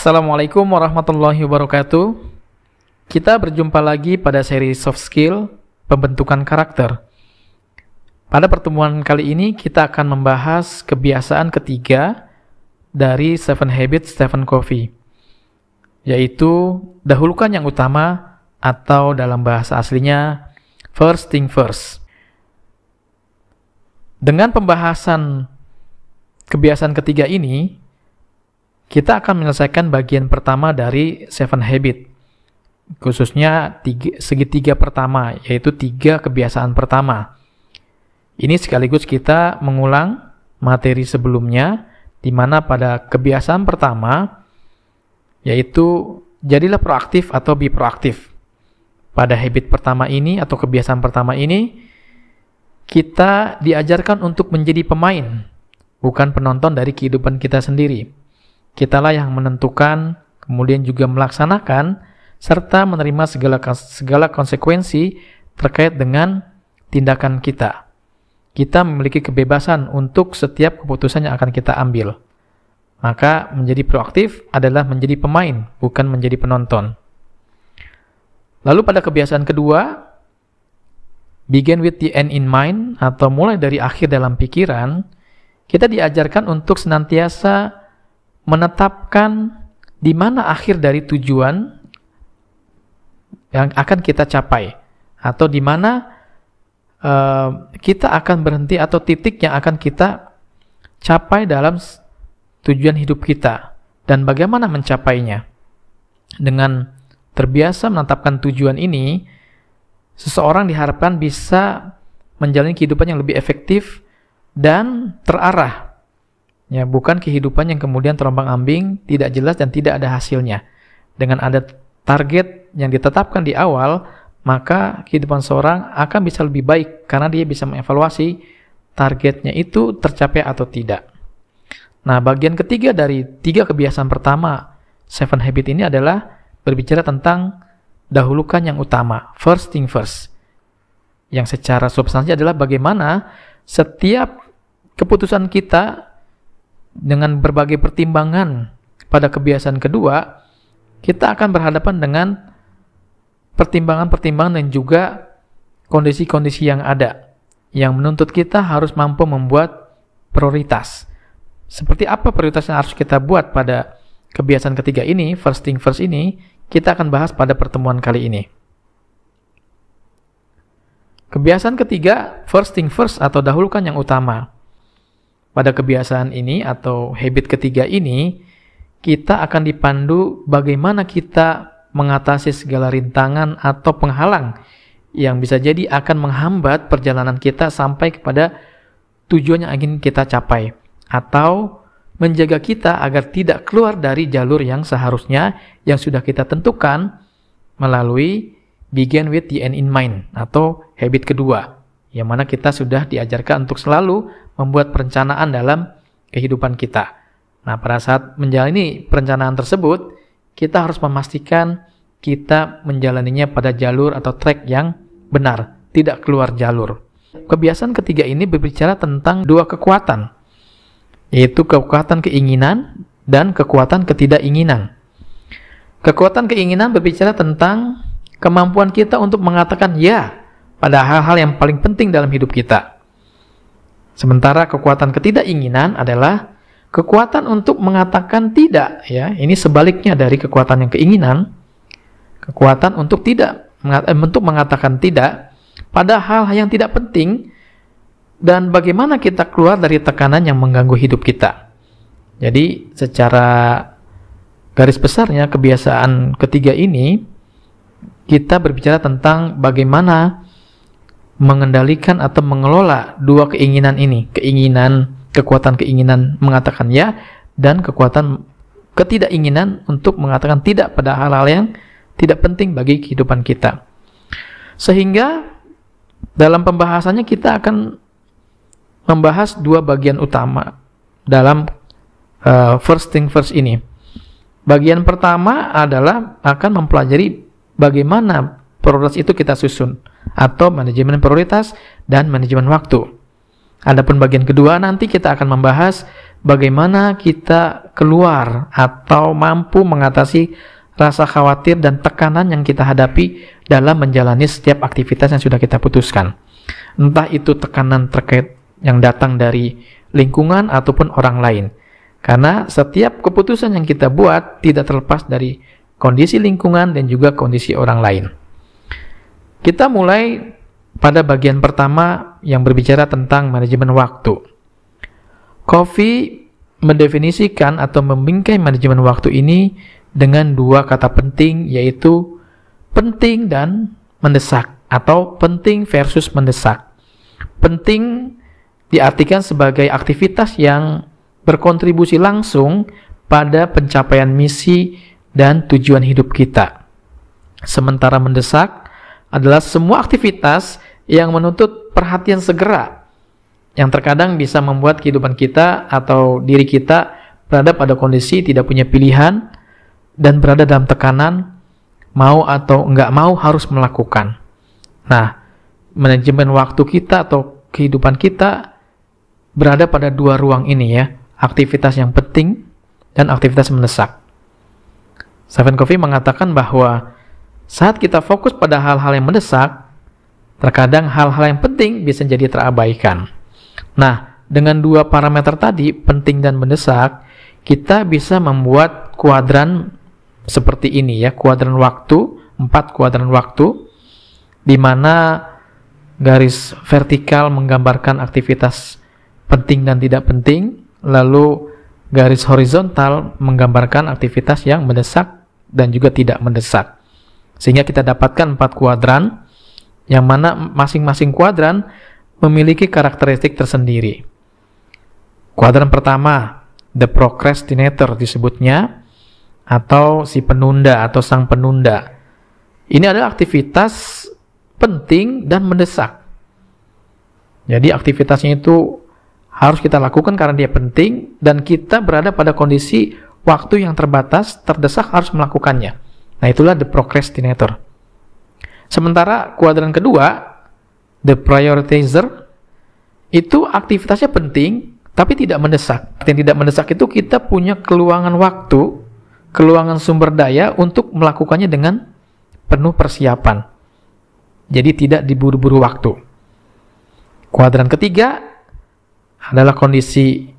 Assalamualaikum warahmatullahi wabarakatuh. Kita berjumpa lagi pada seri soft skill pembentukan karakter. Pada pertemuan kali ini kita akan membahas kebiasaan ketiga dari 7 Habits Stephen Covey, yaitu dahulukan yang utama atau dalam bahasa aslinya first thing first. Dengan pembahasan kebiasaan ketiga ini, kita akan menyelesaikan bagian pertama dari 7 Habit, khususnya segitiga pertama, yaitu 3 kebiasaan pertama. Ini sekaligus kita mengulang materi sebelumnya, di mana pada kebiasaan pertama, yaitu jadilah proaktif atau be proaktif. Pada habit pertama ini atau kebiasaan pertama ini, kita diajarkan untuk menjadi pemain, bukan penonton dari kehidupan kita sendiri. Kitalah yang menentukan, kemudian juga melaksanakan, serta menerima segala konsekuensi terkait dengan tindakan kita. Kita memiliki kebebasan untuk setiap keputusan yang akan kita ambil. Maka menjadi proaktif adalah menjadi pemain, bukan menjadi penonton. Lalu pada kebiasaan kedua, begin with the end in mind, atau mulai dari akhir dalam pikiran, kita diajarkan untuk senantiasa menetapkan di mana akhir dari tujuan yang akan kita capai, atau di mana kita akan berhenti, atau titik yang akan kita capai dalam tujuan hidup kita, dan bagaimana mencapainya. Dengan terbiasa menetapkan tujuan ini, seseorang diharapkan bisa menjalani kehidupan yang lebih efektif dan terarah. Ya, bukan kehidupan yang kemudian terombang-ambing, tidak jelas dan tidak ada hasilnya. Dengan ada target yang ditetapkan di awal, maka kehidupan seorang akan bisa lebih baik karena dia bisa mengevaluasi targetnya itu tercapai atau tidak. Nah, bagian ketiga dari 3 kebiasaan pertama 7 Habit ini adalah berbicara tentang dahulukan yang utama, first thing first. Yang secara substansi adalah bagaimana setiap keputusan kita dengan berbagai pertimbangan pada kebiasaan kedua, kita akan berhadapan dengan pertimbangan-pertimbangan dan juga kondisi-kondisi yang ada, yang menuntut kita harus mampu membuat prioritas. Seperti apa prioritas yang harus kita buat pada kebiasaan ketiga ini, first thing first ini, kita akan bahas pada pertemuan kali ini. Kebiasaan ketiga, first thing first atau dahulukan yang utama. Pada kebiasaan ini atau habit ketiga ini, kita akan dipandu bagaimana kita mengatasi segala rintangan atau penghalang yang bisa jadi akan menghambat perjalanan kita sampai kepada tujuan yang ingin kita capai, atau menjaga kita agar tidak keluar dari jalur yang seharusnya yang sudah kita tentukan melalui begin with the end in mind atau habit kedua, yang mana kita sudah diajarkan untuk selalu membuat perencanaan dalam kehidupan kita. Nah, pada saat menjalani perencanaan tersebut, kita harus memastikan kita menjalaninya pada jalur atau track yang benar, tidak keluar jalur. Kebiasaan ketiga ini berbicara tentang 2 kekuatan, yaitu kekuatan keinginan dan kekuatan ketidakinginan. Kekuatan keinginan berbicara tentang kemampuan kita untuk mengatakan ya pada hal-hal yang paling penting dalam hidup kita. Sementara kekuatan ketidakinginan adalah kekuatan untuk mengatakan tidak, ya. Ini sebaliknya dari kekuatan yang keinginan. Kekuatan untuk mengatakan tidak pada hal yang tidak penting, dan bagaimana kita keluar dari tekanan yang mengganggu hidup kita. Jadi secara garis besarnya kebiasaan ketiga ini kita berbicara tentang bagaimana mengendalikan atau mengelola 2 keinginan ini, kekuatan keinginan mengatakan ya, dan kekuatan ketidakinginan untuk mengatakan tidak pada hal-hal yang tidak penting bagi kehidupan kita. Sehingga dalam pembahasannya kita akan membahas 2 bagian utama dalam first thing first ini. Bagian pertama adalah akan mempelajari bagaimana prioritas itu kita susun, atau manajemen prioritas dan manajemen waktu. Adapun bagian kedua nanti kita akan membahas bagaimana kita keluar atau mampu mengatasi rasa khawatir dan tekanan yang kita hadapi dalam menjalani setiap aktivitas yang sudah kita putuskan. Entah itu tekanan terkait yang datang dari lingkungan ataupun orang lain. Karena setiap keputusan yang kita buat tidak terlepas dari kondisi lingkungan dan juga kondisi orang lain. Kita mulai pada bagian pertama yang berbicara tentang manajemen waktu. Covey mendefinisikan atau membingkai manajemen waktu ini dengan dua kata penting, yaitu penting dan mendesak atau penting versus mendesak. Penting diartikan sebagai aktivitas yang berkontribusi langsung pada pencapaian misi dan tujuan hidup kita. Sementara mendesak adalah semua aktivitas yang menuntut perhatian segera, yang terkadang bisa membuat kehidupan kita atau diri kita berada pada kondisi tidak punya pilihan dan berada dalam tekanan, mau atau enggak mau harus melakukan. Nah, manajemen waktu kita atau kehidupan kita berada pada dua ruang ini ya, aktivitas yang penting dan aktivitas mendesak. Stephen Covey mengatakan bahwa saat kita fokus pada hal-hal yang mendesak, terkadang hal-hal yang penting bisa jadi terabaikan. Nah, dengan dua parameter tadi, penting dan mendesak, kita bisa membuat kuadran seperti ini ya, kuadran waktu, 4 kuadran waktu, di mana garis vertikal menggambarkan aktivitas penting dan tidak penting, lalu garis horizontal menggambarkan aktivitas yang mendesak dan juga tidak mendesak. Sehingga kita dapatkan 4 kuadran, yang mana masing-masing kuadran memiliki karakteristik tersendiri. Kuadran pertama, the procrastinator disebutnya, atau si penunda atau sang penunda. Ini adalah aktivitas penting dan mendesak. Jadi aktivitasnya itu harus kita lakukan karena dia penting dan kita berada pada kondisi waktu yang terbatas, terdesak harus melakukannya. Nah, itulah the procrastinator. Sementara kuadran kedua, the prioritizer, itu aktivitasnya penting tapi tidak mendesak. Yang tidak mendesak itu kita punya keluangan waktu, keluangan sumber daya untuk melakukannya dengan penuh persiapan. Jadi tidak diburu-buru waktu. Kuadran ketiga adalah kondisi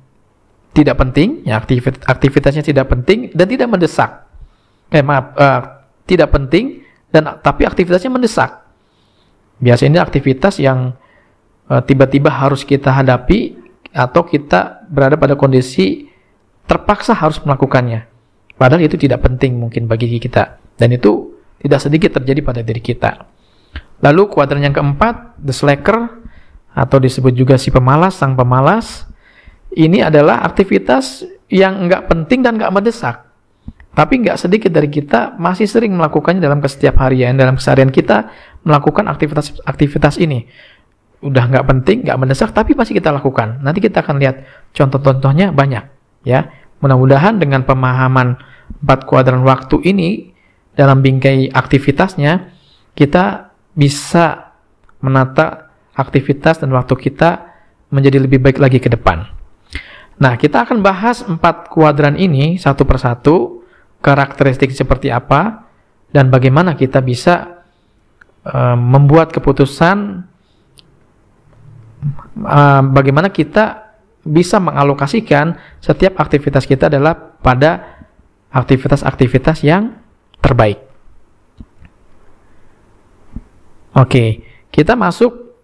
tidak penting, ya, aktivitasnya tidak penting dan tidak mendesak. Tidak penting dan tapi aktivitasnya mendesak. Biasanya ini aktivitas yang tiba-tiba harus kita hadapi atau kita berada pada kondisi terpaksa harus melakukannya. Padahal itu tidak penting mungkin bagi kita dan itu tidak sedikit terjadi pada diri kita. Lalu kuadran yang keempat, the slacker, atau disebut juga si pemalas, sang pemalas. Ini adalah aktivitas yang enggak penting dan enggak mendesak. Tapi enggak sedikit dari kita masih sering melakukannya dalam setiap harian, dalam keseharian kita melakukan aktivitas ini. Udah enggak penting, enggak mendesak, tapi masih kita lakukan. Nanti kita akan lihat contoh-contohnya banyak. Ya, mudah-mudahan dengan pemahaman 4 kuadran waktu ini dalam bingkai aktivitasnya, kita bisa menata aktivitas dan waktu kita menjadi lebih baik lagi ke depan. Nah, kita akan bahas 4 kuadran ini satu persatu, karakteristik seperti apa, dan bagaimana kita bisa membuat keputusan, bagaimana kita bisa mengalokasikan setiap aktivitas kita adalah pada aktivitas-aktivitas yang terbaik. Oke, kita masuk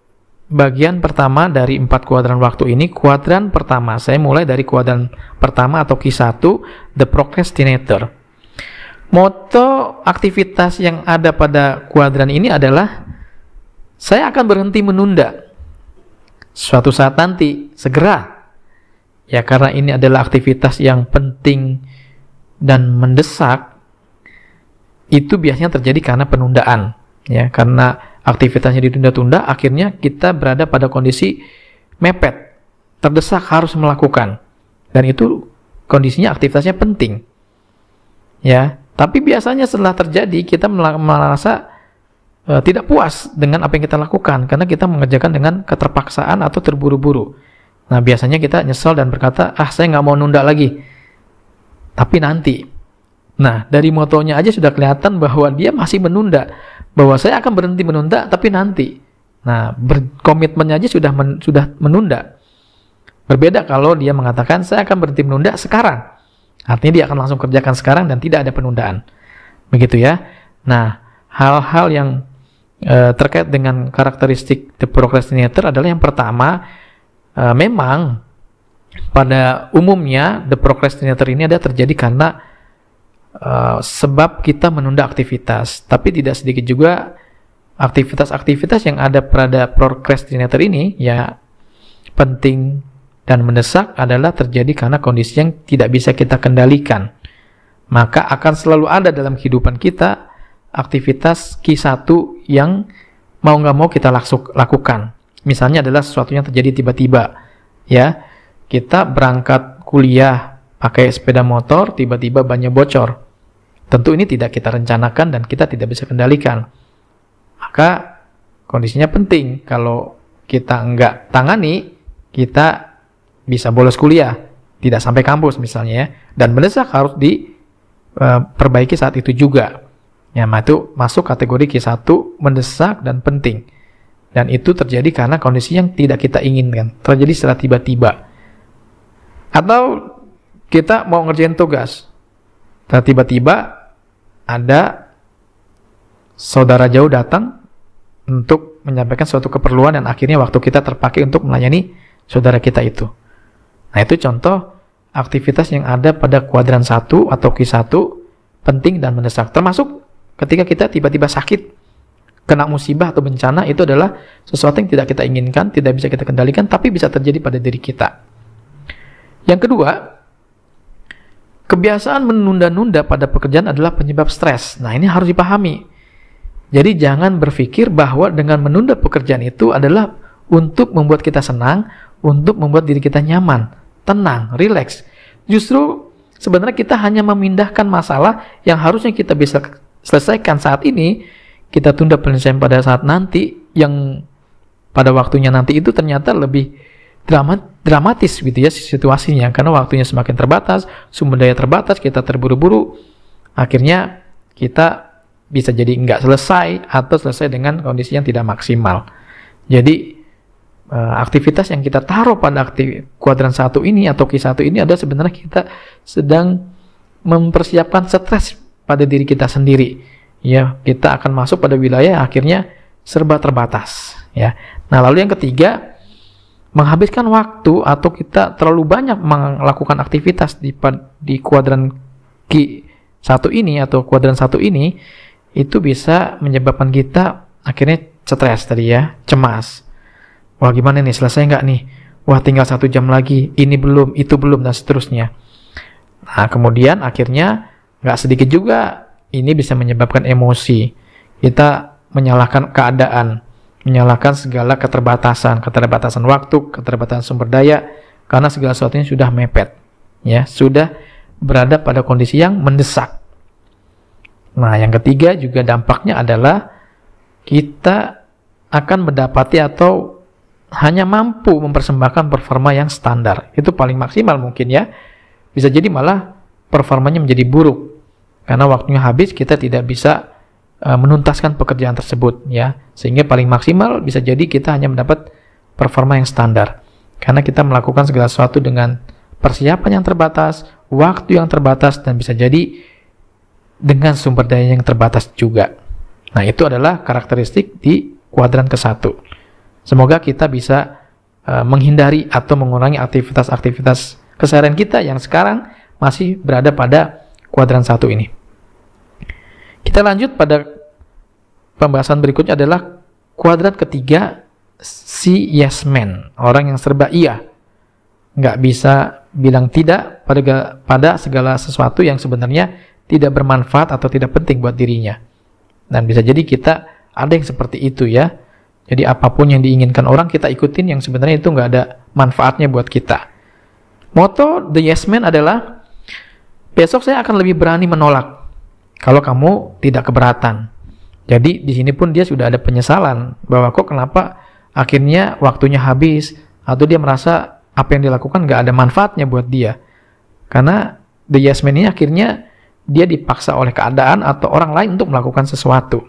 bagian pertama dari 4 kuadran waktu ini. Kuadran pertama, saya mulai dari kuadran pertama atau Q1, the procrastinator. Moto aktivitas yang ada pada kuadran ini adalah saya akan berhenti menunda suatu saat nanti, segera. Ya, karena ini adalah aktivitas yang penting dan mendesak, itu biasanya terjadi karena penundaan. Ya, karena aktivitasnya ditunda-tunda, akhirnya kita berada pada kondisi mepet, terdesak harus melakukan. Dan itu kondisinya aktivitasnya penting. Ya, tapi biasanya setelah terjadi kita merasa tidak puas dengan apa yang kita lakukan karena kita mengerjakan dengan keterpaksaan atau terburu-buru. Nah, biasanya kita nyesel dan berkata, saya nggak mau nunda lagi, tapi nanti. Nah, dari motonya aja sudah kelihatan bahwa dia masih menunda, bahwa saya akan berhenti menunda, tapi nanti. Nah, komitmennya aja sudah menunda. Berbeda kalau dia mengatakan, saya akan berhenti menunda sekarang. Artinya dia akan langsung kerjakan sekarang dan tidak ada penundaan. Begitu ya. Nah, hal-hal yang terkait dengan karakteristik the procrastinator adalah yang pertama, memang pada umumnya the procrastinator ini ada terjadi karena sebab kita menunda aktivitas. Tapi tidak sedikit juga aktivitas-aktivitas yang ada pada procrastinator ini ya penting dan mendesak adalah terjadi karena kondisi yang tidak bisa kita kendalikan. Maka akan selalu ada dalam kehidupan kita aktivitas Q1 yang mau nggak mau kita lakukan. Misalnya adalah sesuatu yang terjadi tiba-tiba. Ya, kita berangkat kuliah pakai sepeda motor, tiba-tiba bannya bocor. Tentu ini tidak kita rencanakan dan kita tidak bisa kendalikan. Maka kondisinya penting. Kalau kita nggak tangani, kita bisa bolos kuliah, tidak sampai kampus misalnya ya. Dan mendesak harus diperbaiki saat itu juga. Ya, itu masuk kategori Q1 mendesak dan penting. Dan itu terjadi karena kondisi yang tidak kita inginkan, terjadi secara tiba-tiba. Atau kita mau ngerjain tugas, tiba-tiba ada saudara jauh datang untuk menyampaikan suatu keperluan dan akhirnya waktu kita terpakai untuk melayani saudara kita itu. Nah, itu contoh aktivitas yang ada pada kuadran 1 atau Q1 penting dan mendesak. Termasuk ketika kita tiba-tiba sakit, kena musibah atau bencana, itu adalah sesuatu yang tidak kita inginkan, tidak bisa kita kendalikan, tapi bisa terjadi pada diri kita. Yang kedua, kebiasaan menunda-nunda pada pekerjaan adalah penyebab stres. Nah, ini harus dipahami. Jadi jangan berpikir bahwa dengan menunda pekerjaan itu adalah untuk membuat kita senang, untuk membuat diri kita nyaman, tenang, rileks. Justru sebenarnya kita hanya memindahkan masalah yang harusnya kita bisa selesaikan saat ini, kita tunda penyelesaian pada saat nanti, yang pada waktunya nanti itu ternyata lebih dramatis gitu ya situasinya, karena waktunya semakin terbatas, sumber daya terbatas, kita terburu-buru, akhirnya kita bisa jadi nggak selesai atau selesai dengan kondisi yang tidak maksimal. Jadi aktivitas yang kita taruh pada kuadran 1 ini atau Q1 ini adalah sebenarnya kita sedang mempersiapkan stres pada diri kita sendiri. Ya, kita akan masuk pada wilayah akhirnya serba terbatas. Ya. Nah, lalu yang ketiga, menghabiskan waktu atau kita terlalu banyak melakukan aktivitas di kuadran Q1 ini atau kuadran 1 ini, itu bisa menyebabkan kita akhirnya stres tadi ya, cemas. Wah, gimana nih, selesai nggak nih? Wah, tinggal 1 jam lagi, ini belum, itu belum, dan seterusnya. Nah, kemudian akhirnya nggak sedikit juga ini bisa menyebabkan emosi. Kita menyalahkan keadaan, menyalahkan segala keterbatasan waktu, keterbatasan sumber daya, karena segala sesuatunya sudah mepet, ya, sudah berada pada kondisi yang mendesak. Nah, yang ketiga juga dampaknya adalah kita akan mendapati atau hanya mampu mempersembahkan performa yang standar. Itu paling maksimal mungkin ya. Bisa jadi malah performanya menjadi buruk. Karena waktunya habis, kita tidak bisa menuntaskan pekerjaan tersebut ya. Sehingga paling maksimal bisa jadi kita hanya mendapat performa yang standar. Karena kita melakukan segala sesuatu dengan persiapan yang terbatas, waktu yang terbatas, dan bisa jadi dengan sumber daya yang terbatas juga. Nah, itu adalah karakteristik di kuadran ke-1. Semoga kita bisa menghindari atau mengurangi aktivitas-aktivitas keseharian kita yang sekarang masih berada pada kuadran 1 ini. Kita lanjut pada pembahasan berikutnya adalah kuadran ketiga, si yes man, orang yang serba iya, nggak bisa bilang tidak pada segala sesuatu yang sebenarnya tidak bermanfaat atau tidak penting buat dirinya. Dan bisa jadi kita ada yang seperti itu ya. Jadi apapun yang diinginkan orang kita ikutin yang sebenarnya itu nggak ada manfaatnya buat kita. Moto the yes man adalah, besok saya akan lebih berani menolak kalau kamu tidak keberatan. Jadi di sini pun dia sudah ada penyesalan bahwa kok kenapa akhirnya waktunya habis, atau dia merasa apa yang dilakukan nggak ada manfaatnya buat dia. Karena the yes man ini akhirnya dia dipaksa oleh keadaan atau orang lain untuk melakukan sesuatu.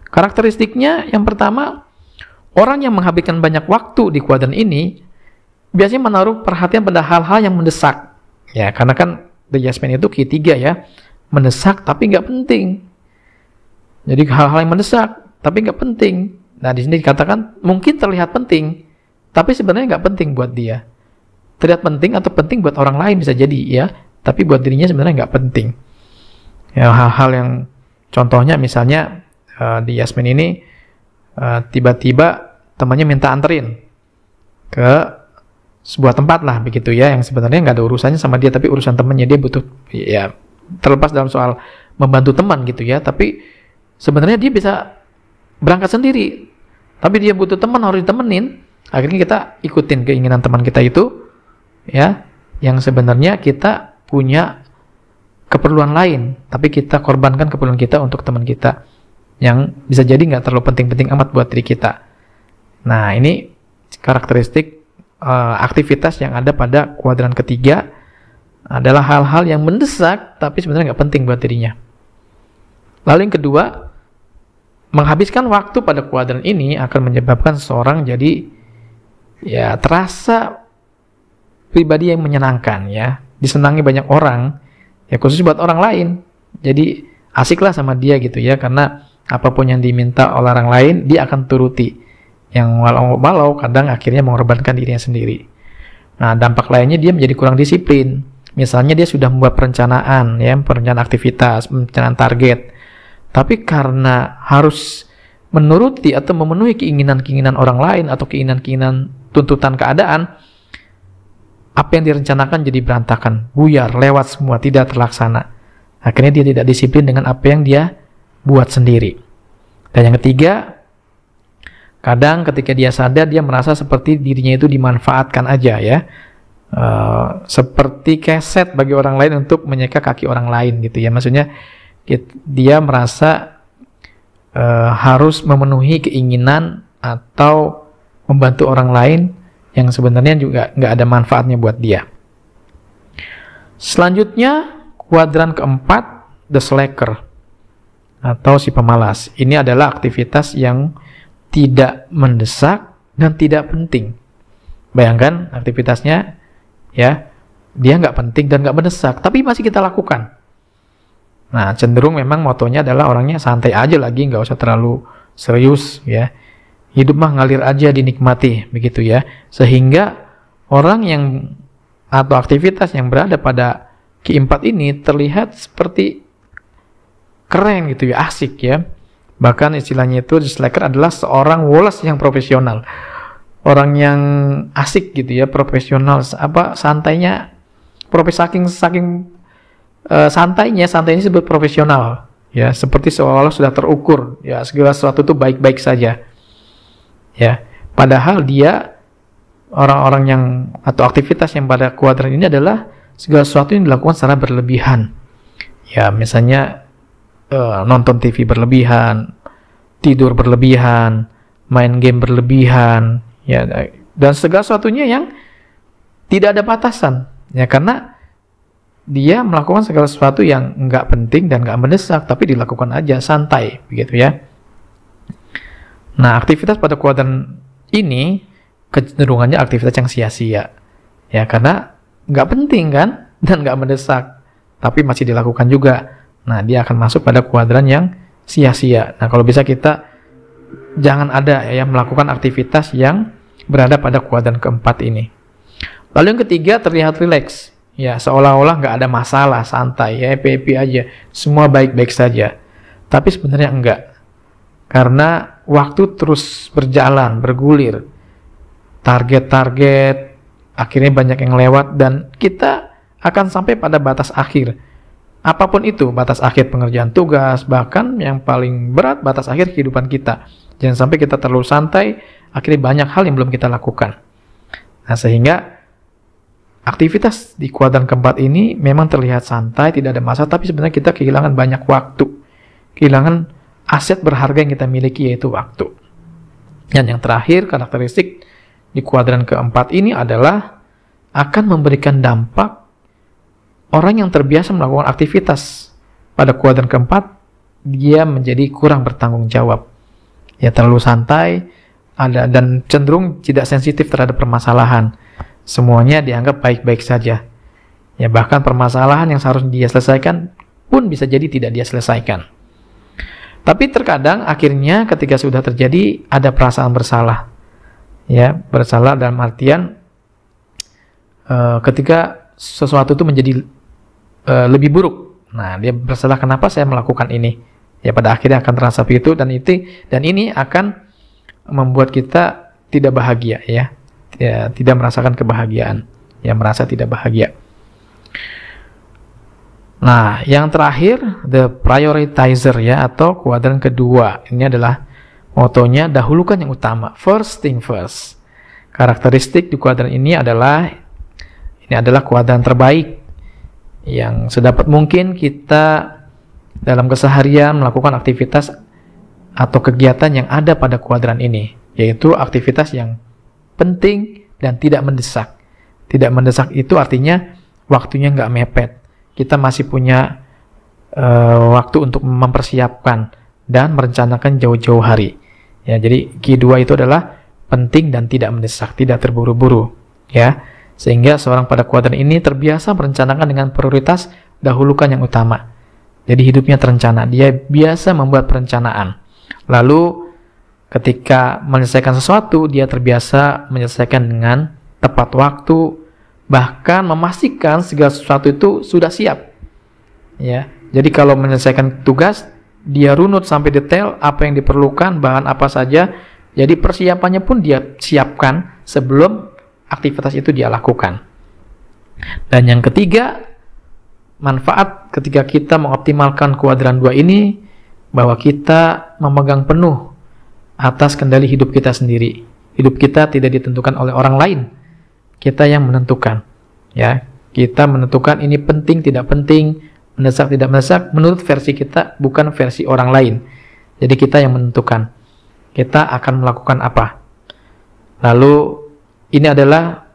Karakteristiknya yang pertama, orang yang menghabiskan banyak waktu di kuadran ini biasanya menaruh perhatian pada hal-hal yang mendesak. Ya, karena kan the yes man itu key 3 ya, mendesak tapi nggak penting. Jadi hal-hal yang mendesak tapi nggak penting. Nah, di sini dikatakan mungkin terlihat penting, tapi sebenarnya nggak penting buat dia. Terlihat penting atau penting buat orang lain bisa jadi ya, tapi buat dirinya sebenarnya nggak penting. Ya, hal-hal yang contohnya misalnya di Yasmin ini tiba-tiba temannya minta anterin ke sebuah tempat lah begitu ya, yang sebenarnya nggak ada urusannya sama dia, tapi urusan temannya, dia butuh ya, terlepas dalam soal membantu teman gitu ya, tapi sebenarnya dia bisa berangkat sendiri, tapi dia butuh teman, harus ditemenin. Akhirnya kita ikutin keinginan teman kita itu ya, yang sebenarnya kita punya keperluan lain, tapi kita korbankan keperluan kita untuk teman kita yang bisa jadi nggak terlalu penting-penting amat buat diri kita. Nah, ini karakteristik aktivitas yang ada pada kuadran ketiga, adalah hal-hal yang mendesak tapi sebenarnya nggak penting buat dirinya. Lalu yang kedua, menghabiskan waktu pada kuadran ini akan menyebabkan seseorang jadi ya terasa pribadi yang menyenangkan ya, disenangi banyak orang ya, khusus buat orang lain. Jadi asiklah sama dia gitu ya, karena apapun yang diminta oleh orang lain dia akan turuti, yang walau kadang akhirnya mengorbankan dirinya sendiri. Nah, dampak lainnya dia menjadi kurang disiplin. Misalnya dia sudah membuat perencanaan ya, perencanaan aktivitas, perencanaan target, tapi karena harus menuruti atau memenuhi keinginan-keinginan orang lain atau keinginan-keinginan tuntutan keadaan, apa yang direncanakan jadi berantakan, buyar, lewat semua, tidak terlaksana. Akhirnya dia tidak disiplin dengan apa yang dia buat sendiri. Dan yang ketiga, kadang ketika dia sadar, dia merasa seperti dirinya itu dimanfaatkan aja ya, seperti keset bagi orang lain untuk menyeka kaki orang lain gitu ya. Maksudnya dia merasa harus memenuhi keinginan atau membantu orang lain yang sebenarnya juga nggak ada manfaatnya buat dia. Selanjutnya, kuadran keempat, the slacker atau si pemalas. Ini adalah aktivitas yang tidak mendesak dan tidak penting. Bayangkan aktivitasnya ya, dia nggak penting dan nggak mendesak, tapi masih kita lakukan. Nah, cenderung memang motonya adalah orangnya santai aja lagi, nggak usah terlalu serius ya. Hidup mah ngalir aja, dinikmati begitu ya. Sehingga orang yang atau aktivitas yang berada pada Q4 ini terlihat seperti keren gitu ya, asik ya. Bahkan istilahnya itu the slacker adalah seorang woles yang profesional. Orang yang asik gitu ya, profesional, santainya, saking santainya ini disebut profesional ya, seperti seolah-olah sudah terukur ya, segala sesuatu itu baik-baik saja ya. Padahal dia orang-orang yang atau aktivitas yang pada kuadran ini adalah segala sesuatu yang dilakukan secara berlebihan ya, misalnya nonton TV berlebihan, tidur berlebihan, main game berlebihan ya, dan segala sesuatunya yang tidak ada batasan ya, karena dia melakukan segala sesuatu yang nggak penting dan nggak mendesak, tapi dilakukan aja santai begitu ya. Nah, aktivitas pada kuadran ini kecenderungannya aktivitas yang sia-sia ya, karena nggak penting kan dan nggak mendesak, tapi masih dilakukan juga. Nah, dia akan masuk pada kuadran yang sia-sia. Nah, kalau bisa kita jangan ada ya melakukan aktivitas yang berada pada kuadran keempat ini. Lalu yang ketiga, terlihat rileks ya, seolah-olah nggak ada masalah, santai ya, happy aja, semua baik-baik saja. Tapi sebenarnya enggak, karena waktu terus berjalan, bergulir, target-target akhirnya banyak yang lewat, dan kita akan sampai pada batas akhir. Apapun itu, batas akhir pengerjaan tugas, bahkan yang paling berat, batas akhir kehidupan kita. Jangan sampai kita terlalu santai, akhirnya banyak hal yang belum kita lakukan. Nah, sehingga aktivitas di kuadran keempat ini memang terlihat santai, tidak ada masalah, tapi sebenarnya kita kehilangan banyak waktu, kehilangan aset berharga yang kita miliki, yaitu waktu. Dan yang terakhir, karakteristik di kuadran keempat ini adalah akan memberikan dampak orang yang terbiasa melakukan aktivitas pada kuadran keempat, dia menjadi kurang bertanggung jawab. Ya, terlalu santai, dan cenderung tidak sensitif terhadap permasalahan. Semuanya dianggap baik-baik saja. Ya, bahkan permasalahan yang seharusnya dia selesaikan pun bisa jadi tidak dia selesaikan. Tapi terkadang akhirnya ketika sudah terjadi ada perasaan bersalah. Ya, bersalah dalam artian ketika sesuatu itu menjadi lebih buruk. Nah, dia bersalah, kenapa saya melakukan ini? Ya, pada akhirnya akan terasa begitu, dan ini akan membuat kita tidak bahagia, ya. Tidak merasakan kebahagiaan, ya, merasa tidak bahagia. Nah, yang terakhir, the prioritizer, ya, atau kuadran kedua. Ini adalah motonya dahulukan yang utama, first thing first. Karakteristik di kuadran ini adalah kuadran terbaik yang sedapat mungkin kita dalam keseharian melakukan aktivitas atau kegiatan yang ada pada kuadran ini, yaitu aktivitas yang penting dan tidak mendesak. Tidak mendesak itu artinya waktunya nggak mepet. Kita masih punya waktu untuk mempersiapkan dan merencanakan jauh-jauh hari. Ya, jadi Q2 itu adalah penting dan tidak mendesak, tidak terburu-buru, ya. Sehingga seorang pada kuadran ini terbiasa merencanakan dengan prioritas dahulukan yang utama. Jadi hidupnya terencana, dia biasa membuat perencanaan. Lalu ketika menyelesaikan sesuatu, dia terbiasa menyelesaikan dengan tepat waktu, bahkan memastikan segala sesuatu itu sudah siap. Ya, jadi kalau menyelesaikan tugas, dia runut sampai detail apa yang diperlukan, bahan apa saja. Jadi persiapannya pun dia siapkan sebelum aktivitas itu dia lakukan. Dan yang ketiga, manfaat ketika kita mengoptimalkan kuadran 2 ini, bahwa kita memegang penuh atas kendali hidup kita sendiri. Hidup kita tidak ditentukan oleh orang lain. Kita yang menentukan. Ya, kita menentukan ini penting, tidak penting, mendesak, tidak mendesak, menurut versi kita, bukan versi orang lain. Jadi kita yang menentukan. Kita akan melakukan apa. Lalu ini adalah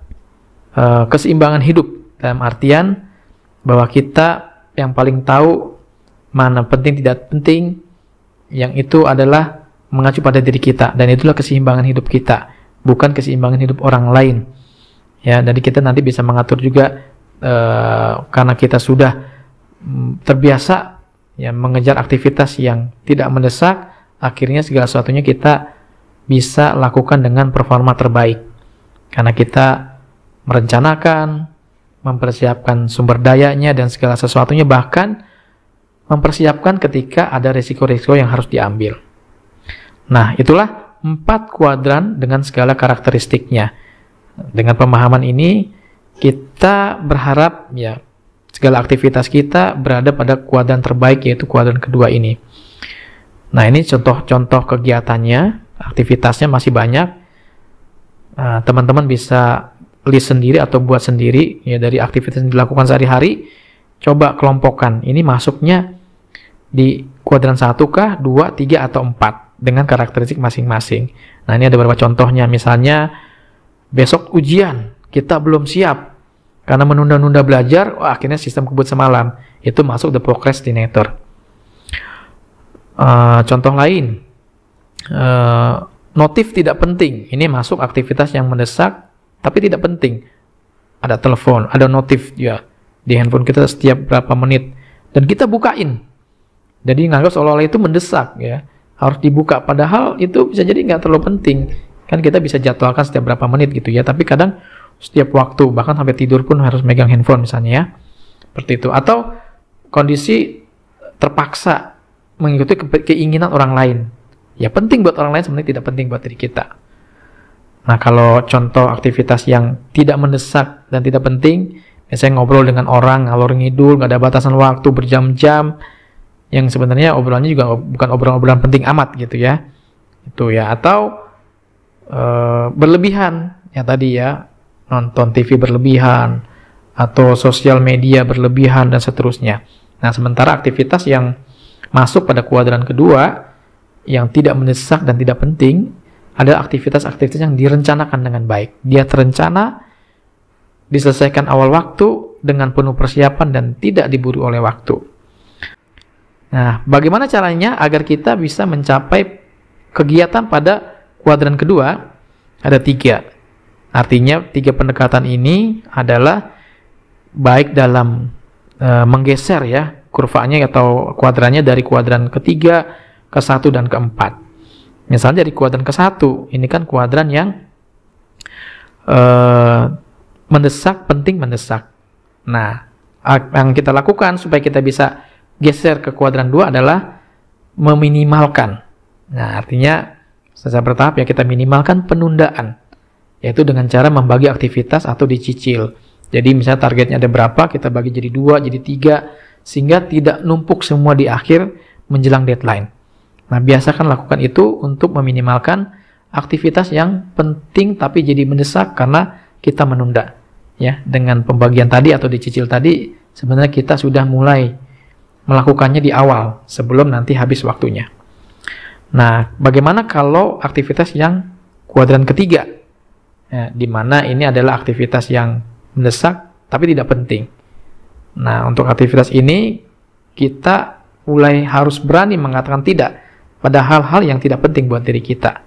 keseimbangan hidup, dalam artian bahwa kita yang paling tahu mana penting tidak penting, yang itu adalah mengacu pada diri kita, dan itulah keseimbangan hidup kita, bukan keseimbangan hidup orang lain. Ya, jadi kita nanti bisa mengatur juga karena kita sudah terbiasa ya mengejar aktivitas yang tidak mendesak, akhirnya segala sesuatunya kita bisa lakukan dengan performa terbaik. Karena kita merencanakan, mempersiapkan sumber dayanya dan segala sesuatunya, bahkan mempersiapkan ketika ada risiko-risiko yang harus diambil. Nah, itulah 4 kuadran dengan segala karakteristiknya. Dengan pemahaman ini, kita berharap ya segala aktivitas kita berada pada kuadran terbaik, yaitu kuadran kedua ini. Nah, ini contoh-contoh kegiatannya, aktivitasnya masih banyak. Teman-teman bisa list sendiri atau buat sendiri ya dari aktivitas yang dilakukan sehari-hari. Coba kelompokkan, ini masuknya di kuadran 1 kah, 2, 3, atau 4 dengan karakteristik masing-masing. Nah, ini ada beberapa contohnya. Misalnya besok ujian, kita belum siap karena menunda-nunda belajar, akhirnya sistem kebut semalam. Itu masuk the procrastinator. Contoh lain, notif tidak penting. Ini masuk aktivitas yang mendesak tapi tidak penting. Ada telepon, ada notif ya di handphone kita setiap berapa menit, dan kita bukain. Jadi nganggap seolah-olah itu mendesak ya, harus dibuka. Padahal itu bisa jadi nggak terlalu penting. Kan kita bisa jadwalkan setiap berapa menit gitu ya. Tapi kadang setiap waktu, bahkan sampai tidur pun harus megang handphone misalnya ya. Seperti itu. Atau kondisi terpaksa mengikuti keinginan orang lain. Ya penting buat orang lain, sebenarnya tidak penting buat diri kita. Nah, kalau contoh aktivitas yang tidak mendesak dan tidak penting, biasanya ngobrol dengan orang ngalor ngidul, nggak ada batasan waktu berjam-jam, yang sebenarnya obrolannya juga bukan obrolan penting amat gitu ya. Itu ya. Atau berlebihan, ya tadi ya, nonton TV berlebihan, atau sosial media berlebihan, dan seterusnya. Nah, sementara aktivitas yang masuk pada kuadran kedua, yang tidak mendesak dan tidak penting, adalah aktivitas-aktivitas yang direncanakan dengan baik. Dia terencana, diselesaikan awal waktu dengan penuh persiapan dan tidak diburu oleh waktu. Nah, bagaimana caranya agar kita bisa mencapai kegiatan pada kuadran kedua? Ada 3. Artinya 3 pendekatan ini adalah baik dalam menggeser ya kurvanya atau kuadrannya dari kuadran ketiga ke 1 dan keempat. Misalnya dari kuadran ke 1, ini kan kuadran yang mendesak, penting, mendesak. Nah, yang kita lakukan supaya kita bisa geser ke kuadran 2 adalah meminimalkan. Nah, artinya secara bertahap ya kita minimalkan penundaan, yaitu dengan cara membagi aktivitas atau dicicil. Jadi misalnya targetnya ada berapa, kita bagi jadi 2, jadi 3, sehingga tidak numpuk semua di akhir menjelang deadline. Nah, biasakan lakukan itu untuk meminimalkan aktivitas yang penting tapi jadi mendesak karena kita menunda. Ya, dengan pembagian tadi atau dicicil tadi, sebenarnya kita sudah mulai melakukannya di awal sebelum nanti habis waktunya. Nah, bagaimana kalau aktivitas yang kuadran ketiga? Ya, di mana ini adalah aktivitas yang mendesak tapi tidak penting. Nah, untuk aktivitas ini kita mulai harus berani mengatakan tidak pada hal-hal yang tidak penting buat diri kita.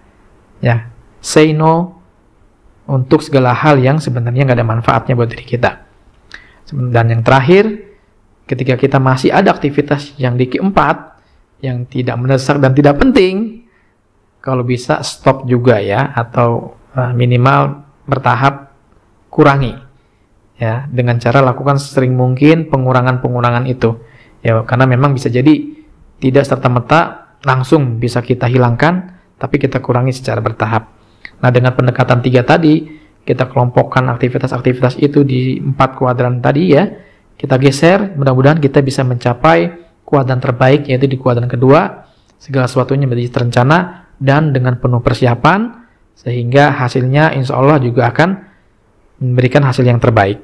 Ya, say no untuk segala hal yang sebenarnya nggak ada manfaatnya buat diri kita. Dan yang terakhir, ketika kita masih ada aktivitas yang di keempat, yang tidak mendesak dan tidak penting, kalau bisa stop juga ya, atau minimal bertahap kurangi. Ya, dengan cara lakukan sering mungkin pengurangan-pengurangan itu. Ya, karena memang bisa jadi tidak serta-merta langsung bisa kita hilangkan, tapi kita kurangi secara bertahap. Nah, dengan pendekatan 3 tadi, kita kelompokkan aktivitas-aktivitas itu di 4 kuadran tadi ya. Kita geser, mudah-mudahan kita bisa mencapai kuadran terbaik, yaitu di kuadran kedua. Segala sesuatunya menjadi terencana dan dengan penuh persiapan, sehingga hasilnya insya Allah juga akan memberikan hasil yang terbaik.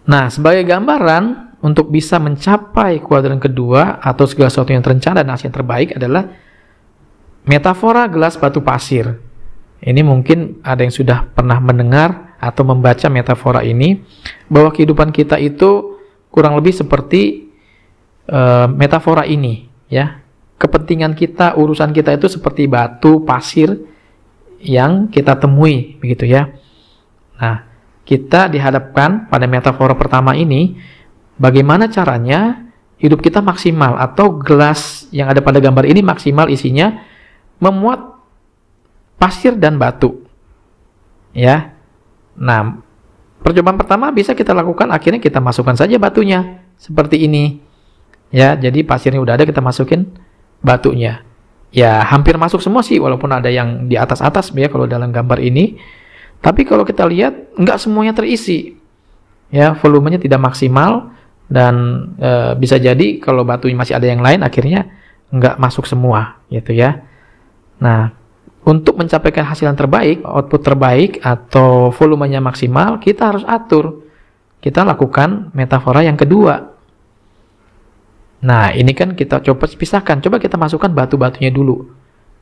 Nah, sebagai gambaran untuk bisa mencapai kuadran kedua atau segala sesuatu yang terencana dan hasil yang terbaik adalah metafora gelas batu pasir. Ini mungkin ada yang sudah pernah mendengar atau membaca metafora ini, bahwa kehidupan kita itu kurang lebih seperti metafora ini ya. Kepentingan kita, urusan kita itu seperti batu pasir yang kita temui begitu ya. Nah, kita dihadapkan pada metafora pertama ini, bagaimana caranya hidup kita maksimal, atau gelas yang ada pada gambar ini maksimal isinya memuat pasir dan batu ya. Nah, percobaan pertama bisa kita lakukan, akhirnya kita masukkan saja batunya seperti ini ya. Jadi pasirnya udah ada, kita masukin batunya. Ya, hampir masuk semua sih, walaupun ada yang di atas-atas ya kalau dalam gambar ini. Tapi kalau kita lihat, nggak semuanya terisi. Ya, volumenya tidak maksimal, dan bisa jadi kalau batunya masih ada yang lain, akhirnya nggak masuk semua, gitu ya. Nah, untuk mencapai hasil yang terbaik, output terbaik, atau volumenya maksimal, kita harus atur. Kita lakukan metafora yang kedua. Nah, ini kan kita coba pisahkan. Coba kita masukkan batu-batunya dulu.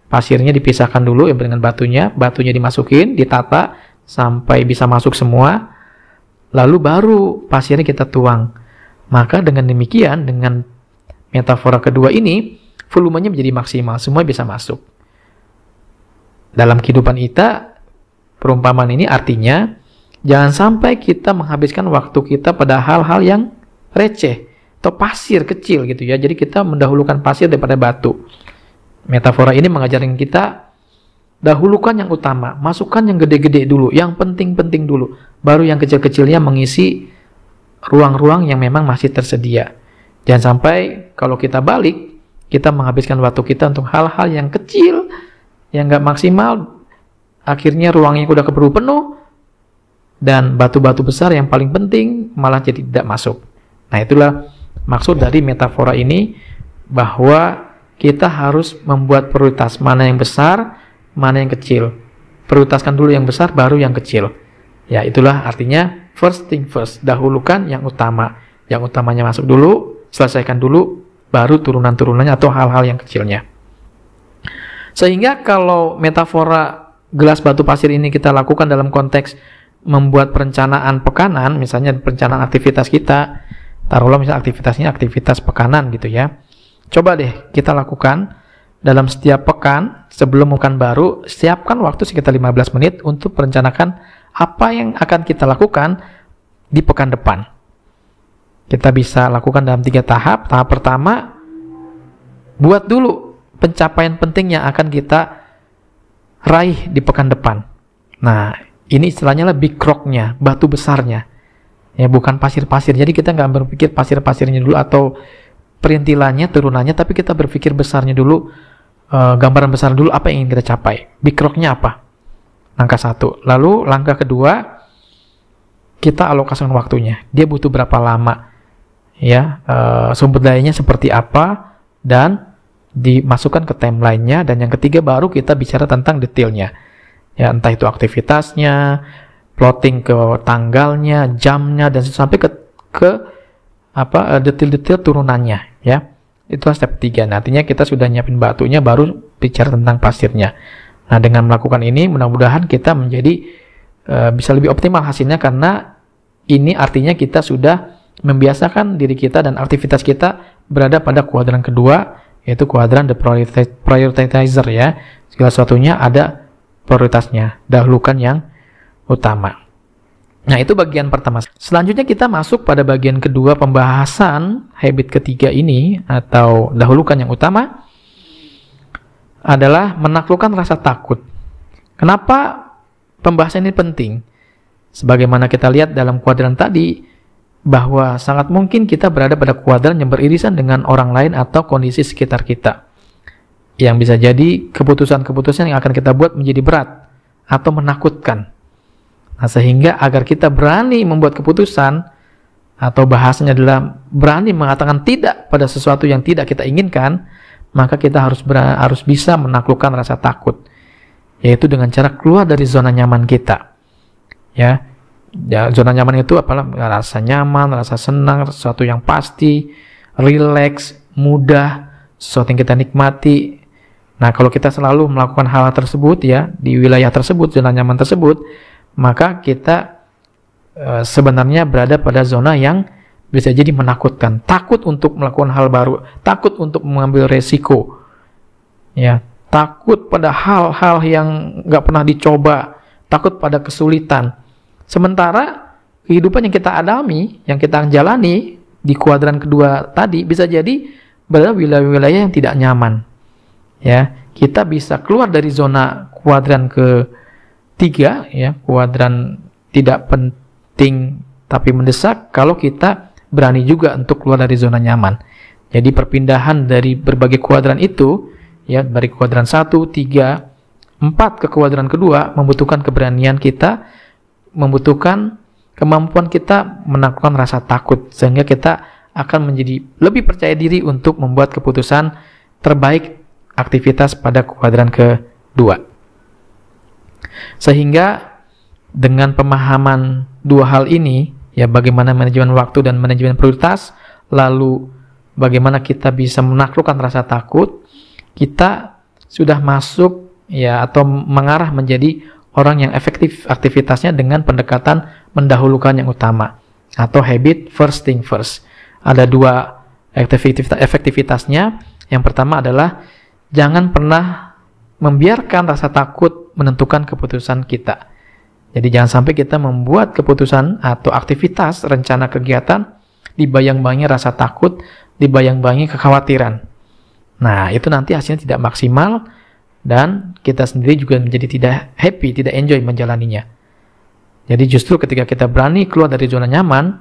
Pasirnya dipisahkan dulu ya dengan batunya dimasukin, ditata sampai bisa masuk semua. Lalu baru pasirnya kita tuang. Maka dengan demikian, dengan metafora kedua ini, volumenya menjadi maksimal, semua bisa masuk. Dalam kehidupan kita, perumpamaan ini artinya jangan sampai kita menghabiskan waktu kita pada hal-hal yang receh atau pasir kecil gitu ya. Jadi kita mendahulukan pasir daripada batu. Metafora ini mengajarkan kita dahulukan yang utama, masukkan yang gede-gede dulu, yang penting-penting dulu, baru yang kecil-kecilnya mengisi ruang-ruang yang memang masih tersedia. Jangan sampai kalau kita balik, kita menghabiskan waktu kita untuk hal-hal yang kecil, yang nggak maksimal, akhirnya ruangnya udah keburu penuh, dan batu-batu besar yang paling penting malah jadi tidak masuk. Nah, itulah maksud dari metafora ini, bahwa kita harus membuat prioritas mana yang besar, mana yang kecil. Prioritaskan dulu yang besar, baru yang kecil. Ya, itulah artinya first thing first, dahulukan yang utama. Yang utamanya masuk dulu, selesaikan dulu, baru turunan-turunannya atau hal-hal yang kecilnya. Sehingga kalau metafora gelas batu pasir ini kita lakukan dalam konteks membuat perencanaan pekanan, misalnya perencanaan aktivitas kita, taruhlah misalnya aktivitasnya aktivitas pekanan gitu ya. Coba deh kita lakukan dalam setiap pekan, sebelum pekan baru, siapkan waktu sekitar 15 menit untuk merencanakan apa yang akan kita lakukan di pekan depan. Kita bisa lakukan dalam 3 tahap. Tahap pertama, buat dulu pencapaian penting yang akan kita raih di pekan depan. Nah, ini istilahnya lebih kroknya, batu besarnya. Ya, bukan pasir-pasir. Jadi kita nggak berpikir pasir-pasirnya dulu atau perintilannya, turunannya, tapi kita berpikir besarnya dulu, gambaran besar dulu apa yang ingin kita capai. Big rocknya apa? Langkah 1. Lalu langkah kedua, kita alokasikan waktunya. Dia butuh berapa lama? Ya, sumber dayanya seperti apa, dan dimasukkan ke timeline-nya. Dan yang ketiga baru kita bicara tentang detailnya. Ya, entah itu aktivitasnya, plotting ke tanggalnya, jamnya, dan sampai ke detail-detail turunannya, ya. Itu step 3. Nah, artinya kita sudah nyiapin batunya, baru bicara tentang pasirnya. Nah, dengan melakukan ini mudah-mudahan kita menjadi bisa lebih optimal hasilnya, karena ini artinya kita sudah membiasakan diri kita dan aktivitas kita berada pada kuadran kedua, yaitu kuadran the prioritizer, ya. Segala sesuatunya ada prioritasnya, dahulukan yang utama. Nah, itu bagian pertama. Selanjutnya kita masuk pada bagian kedua pembahasan habit ketiga ini, atau dahulukan yang utama, adalah menaklukkan rasa takut. Kenapa pembahasan ini penting? Sebagaimana kita lihat dalam kuadran tadi, bahwa sangat mungkin kita berada pada kuadran yang beririsan dengan orang lain atau kondisi sekitar kita, yang bisa jadi keputusan-keputusan yang akan kita buat menjadi berat atau menakutkan. Nah, sehingga agar kita berani membuat keputusan, atau bahasanya adalah berani mengatakan tidak pada sesuatu yang tidak kita inginkan, maka kita harus bisa menaklukkan rasa takut, yaitu dengan cara keluar dari zona nyaman kita. Ya, zona nyaman itu apalah, rasa nyaman, rasa senang, sesuatu yang pasti, rileks, mudah, sesuatu yang kita nikmati. Nah, kalau kita selalu melakukan hal tersebut, ya, di wilayah tersebut, zona nyaman tersebut, maka kita sebenarnya berada pada zona yang bisa jadi menakutkan. Takut untuk melakukan hal baru, takut untuk mengambil resiko, ya, takut pada hal-hal yang nggak pernah dicoba, takut pada kesulitan. Sementara kehidupan yang kita alami, yang kita jalani di kuadran kedua tadi, bisa jadi berada wilayah-wilayah yang tidak nyaman. Ya, kita bisa keluar dari zona kuadran ketiga, ya, kuadran tidak penting tapi mendesak, kalau kita berani juga untuk keluar dari zona nyaman. Jadi perpindahan dari berbagai kuadran itu, ya, dari kuadran 1, 3, 4 ke kuadran kedua membutuhkan keberanian kita, membutuhkan kemampuan kita menaklukkan rasa takut, sehingga kita akan menjadi lebih percaya diri untuk membuat keputusan terbaik aktivitas pada kuadran kedua. Sehingga dengan pemahaman dua hal ini, ya, bagaimana manajemen waktu dan manajemen prioritas, lalu bagaimana kita bisa menaklukkan rasa takut, kita sudah masuk, ya, atau mengarah menjadi orang yang efektif aktivitasnya dengan pendekatan mendahulukan yang utama, atau habit first thing first. Ada 2 efektivitasnya. Yang pertama adalah jangan pernah membiarkan rasa takut menentukan keputusan kita. Jadi jangan sampai kita membuat keputusan atau aktivitas, rencana kegiatan dibayang-bayangi rasa takut, dibayang-bayangi kekhawatiran. Nah, itu nanti hasilnya tidak maksimal, dan kita sendiri juga menjadi tidak happy, tidak enjoy menjalaninya. Jadi justru ketika kita berani keluar dari zona nyaman,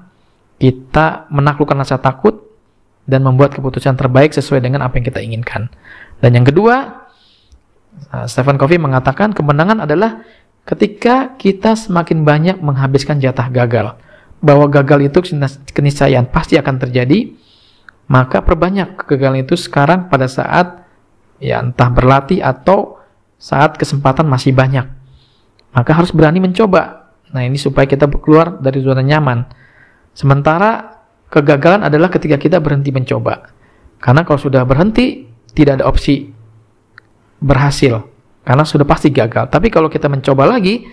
kita menaklukkan rasa takut dan membuat keputusan terbaik sesuai dengan apa yang kita inginkan. Dan yang kedua, Stephen Covey mengatakan kemenangan adalah ketika kita semakin banyak menghabiskan jatah gagal. Bahwa gagal itu keniscayaan pasti akan terjadi, maka perbanyak kegagalan itu sekarang pada saat, ya, entah berlatih atau saat kesempatan masih banyak. Maka harus berani mencoba. Nah, ini supaya kita keluar dari zona nyaman. Sementara kegagalan adalah ketika kita berhenti mencoba. Karena kalau sudah berhenti, tidak ada opsi berhasil, karena sudah pasti gagal. Tapi kalau kita mencoba lagi,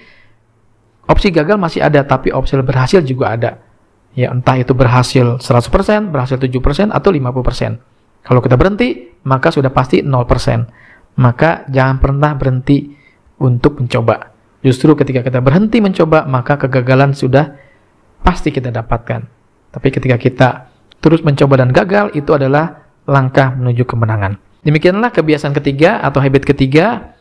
Opsi gagal masih ada, tapi opsi berhasil juga ada. Ya, entah itu berhasil 100%, berhasil 7%, atau 50%. Kalau kita berhenti, maka sudah pasti 0%. Maka jangan pernah berhenti untuk mencoba. Justru ketika kita berhenti mencoba, maka kegagalan sudah pasti kita dapatkan. Tapi ketika kita terus mencoba dan gagal, itu adalah langkah menuju kemenangan. Demikianlah kebiasaan ketiga atau habit ketiga,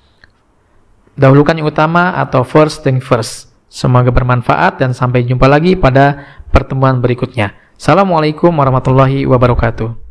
dahulukan yang utama atau first thing first. Semoga bermanfaat dan sampai jumpa lagi pada pertemuan berikutnya. Assalamualaikum warahmatullahi wabarakatuh.